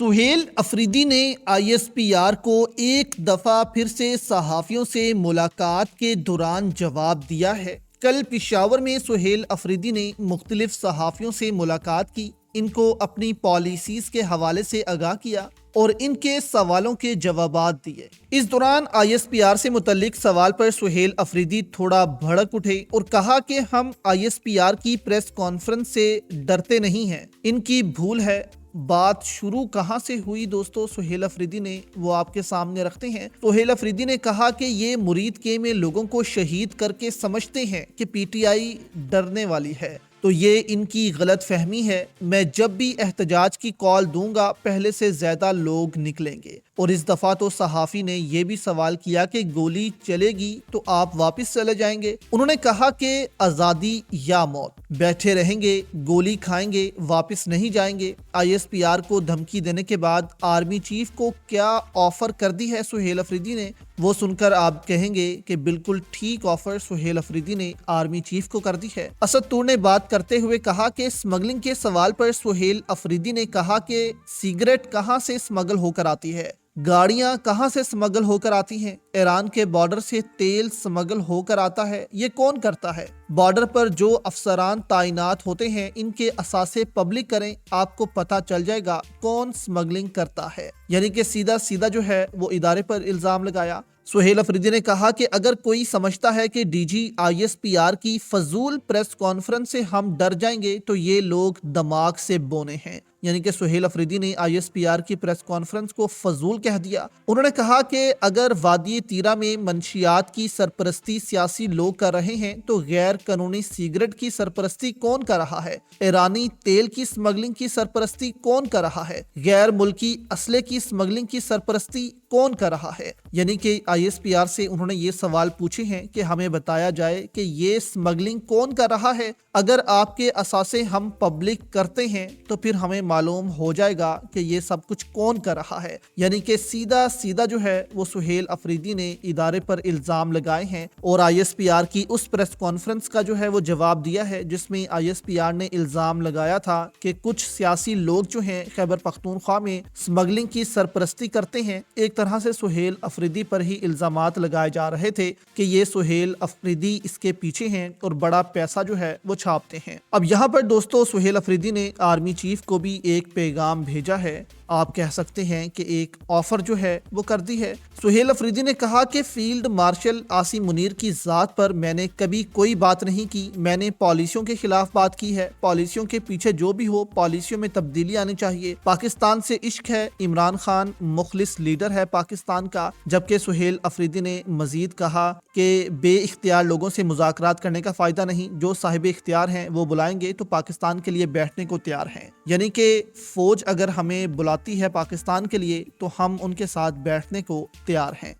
सुहेल अफरीदी ने आईएसपीआर को एक दफा फिर से सहाफियों से मुलाकात के दौरान जवाब दिया है। कल पिशावर में सुहेल अफरीदी ने मुख्तलिफ सहाफियों से मुलाकात की, इनको अपनी पॉलिसीज के हवाले से आगाह किया और इनके सवालों के जवाबात दिए। इस दौरान आईएसपीआर से मुतल्लिक सवाल पर सुहेल अफरीदी थोड़ा भड़क उठे और कहा कि हम आईएसपीआर की प्रेस कॉन्फ्रेंस से डरते नहीं हैं, इनकी भूल है। बात शुरू कहां से हुई दोस्तों, सुहेल अफरीदी ने वो आपके सामने रखते हैं। सुहेल अफरीदी ने कहा कि ये मुरीद के में लोगों को शहीद करके समझते हैं कि पीटीआई डरने वाली है, तो ये इनकी गलत फहमी है। मैं जब भी एहतजाज की कॉल दूंगा पहले से ज्यादा लोग निकलेंगे। और इस दफा तो सहाफी ने यह भी सवाल किया कि गोली चलेगी तो आप वापस चले जाएंगे। उन्होंने कहा कि आजादी या मौत, बैठे रहेंगे, गोली खाएंगे, वापस नहीं जाएंगे। आईएसपीआर को धमकी देने के बाद आर्मी चीफ को क्या ऑफर कर दी है सुहेल अफरीदी ने, वो सुनकर आप कहेंगे कि बिल्कुल ठीक ऑफर सुहेल अफरीदी ने आर्मी चीफ को कर दी है। असद तूर ने बात करते हुए कहा कि स्मगलिंग के सवाल पर सुहेल अफरीदी ने कहा कि सिगरेट कहां से स्मगल होकर आती है, गाड़ियां कहां से स्मगल होकर आती हैं, ईरान के बॉर्डर से तेल स्मगल होकर आता है, ये कौन करता है? बॉर्डर पर जो अफसरान ताइनात होते हैं इनके असासे पब्लिक करें, आपको पता चल जाएगा कौन स्मगलिंग करता है। यानी कि सीधा सीधा जो है वो इदारे पर इल्जाम लगाया। सुहेल अफरीदी ने कहा कि अगर कोई समझता है कि डीजी आईएसपीआर की फजूल प्रेस कॉन्फ्रेंस से हम डर जाएंगे तो ये लोग दिमाग से बोने हैं। यानी कि सुहेल अफरीदी ने आईएसपीआर की प्रेस कॉन्फ्रेंस को फजूल कह दिया। उन्होंने कहा कि अगर वादी तीरा में मंशियात की सरपरस्ती सियासी लोग कर रहे हैं तो गैर कानूनी सिगरेट की सरपरस्ती कौन कर रहा है? ईरानी तेल की स्मगलिंग की सरपरस्ती कौन कर रहा है? गैर मुल्की असले की स्मगलिंग की सरपरस्ती कौन कर रहा है? यानी कि आईएसपीआर से उन्होंने ये सवाल पूछे हैं कि हमें बताया जाए कि ये स्मगलिंग कौन कर रहा है। अगर आपके असासे हम पब्लिक करते हैं तो फिर हमें मालूम हो जाएगा कि ये सब कुछ कौन कर रहा है। यानी कि सीधा सीधा जो है वो सुहेल अफरीदी ने इदारे पर इल्जाम लगाए हैं और आईएसपीआर की उस प्रेस कॉन्फ्रेंस का जो है वो जवाब दिया है जिसमें आईएसपीआर ने इल्जाम लगाया था कि कुछ सियासी लोग जो हैं खैबर पख्तूनख्वा में स्मगलिंग की सरपरस्ती करते हैं। एक तरह से सुहेल अफरीदी पर ही इल्जामात लगाए जा रहे थे कि ये सुहेल अफरीदी इसके पीछे हैं और बड़ा पैसा जो है वो छापते हैं। अब यहाँ पर दोस्तों सुहेल अफरीदी ने आर्मी चीफ को भी एक पैगाम भेजा है, आप कह सकते हैं कि एक ऑफर जो है वो कर दी है। सुहेल अफरीदी ने कहा कि फील्ड मार्शल आसिम मुनीर की जात पर मैंने कभी कोई बात नहीं की, मैंने पॉलिसियों के खिलाफ बात की है। पॉलिसियों के पीछे जो भी हो, पॉलिसियों में तब्दीली आनी चाहिए। पाकिस्तान से इश्क है, इमरान खान मुखलिस लीडर है पाकिस्तान का। जबकि सुहेल अफरीदी ने मजीद कहा कि बे इख्तियार लोगों से मुज़ाकरात करने का फायदा नहीं, जो साहिब इख्तियार हैं वो बुलाएंगे तो पाकिस्तान के लिए बैठने को तैयार हैं। यानी कि फौज अगर हमें बुलाती है पाकिस्तान के लिए तो हम उनके साथ बैठने को तैयार हैं।